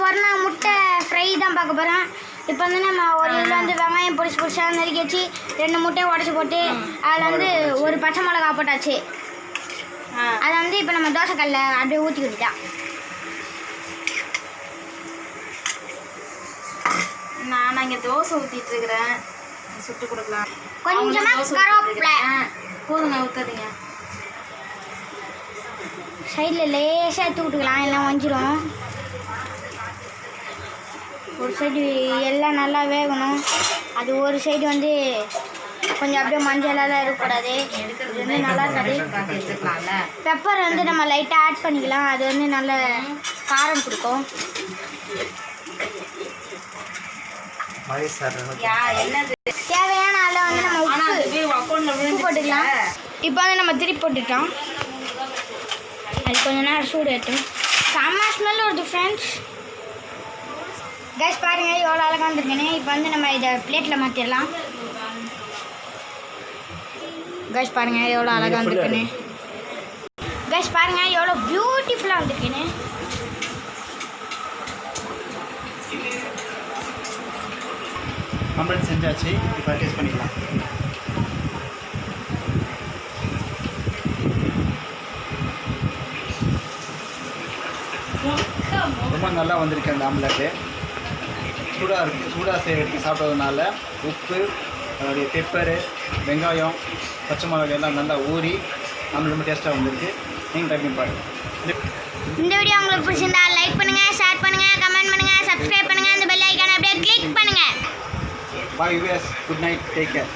போகிறோம்னா முட்டை ஃப்ரை தான் பார்க்க போகிறோம். இப்போ வந்து நம்ம ஒரு இதில் வந்து வெங்காயம் பொடிசாக நறுக்கி வச்சு 2 முட்டையை உடச்சி போட்டு அதில் வந்து ஒரு பச்சை மிளகா போட்டாச்சு. அதை வந்து இப்போ நம்ம தோசைக்கல்ல அப்படியே ஊற்றி விட்டுட்டா. நான் இங்கே தோசை ஊற்றிட்டு இருக்கிறேன், சுட்டு கொடுக்கலாம். கொஞ்சமாக கருவேப்பிலை போதுங்க, ஊற்றாதீங்க. சைடில் லேசாக எடுத்து விட்டுக்கலாம், எல்லாம் வஞ்சிரும். ஒரு சைடு எல்லாம் நல்லா வேகணும். அது ஒரு சைடு வந்து கொஞ்சம் அப்படியே மஞ்சளாலாம் இருக்கக்கூடாது. இது வந்து நல்லா இருக்காது. பெப்பர் வந்து நம்ம லைட்டாக ஆட் பண்ணிக்கலாம், அது வந்து நல்ல காரம் கொடுக்கும். தேவையான அளவு வந்து நம்ம உப்பு போட்டுக்கலாம். இப்போ வந்து நம்ம திருப்பி போட்டுக்கலாம். அது கொஞ்ச நேரம் சூடு ஏற்றும். செம்ம ஸ்மெல் வருது ஃப்ரெண்ட்ஸ். கைஸ் பாருங்கள் எவ்வளோ அழகாக வந்துருக்கேன்னு. இப்போ வந்து நம்ம இதை பிளேட்டில் மாற்றிடலாம். கைஸ் பாருங்கள் எவ்வளோ அழகாக வந்துருக்குன்னு. கைஸ் பாருங்கள் எவ்வளோ பியூட்டிஃபுல்லாக வந்துருக்குன்னு. கம்ப்ளீட் செஞ்சாச்சு. இப்போ டேஸ்ட் பண்ணிக்கலாம். ரொம்ப நல்லா வந்திருக்கு அந்த ஆம்லெட்டு. சூடாக இருக்குது. சூடாக எடுத்து சாப்பிட்றதுனால உப்பு, அதோடைய பெப்பரு, வெங்காயம், பச்சை மிளகாய் எல்லாம் நல்லா ஊறி ஆம்லெட் ரொம்ப டேஸ்ட்டாக வந்திருக்கு. நீங்கள் ட்ரை பண்ணி பாருங்கள். இந்த வீடியோ உங்களுக்கு பிடிச்சிருந்தா லைக் பண்ணுங்கள், ஷேர் பண்ணுங்கள், கமெண்ட் பண்ணுங்கள், சப்ஸ்கிரைப் பண்ணுங்கள், அந்த பெல் ஐக்கானை அப்படியே கிளிக் பண்ணுங்கள். Bye viewers, good night, take care.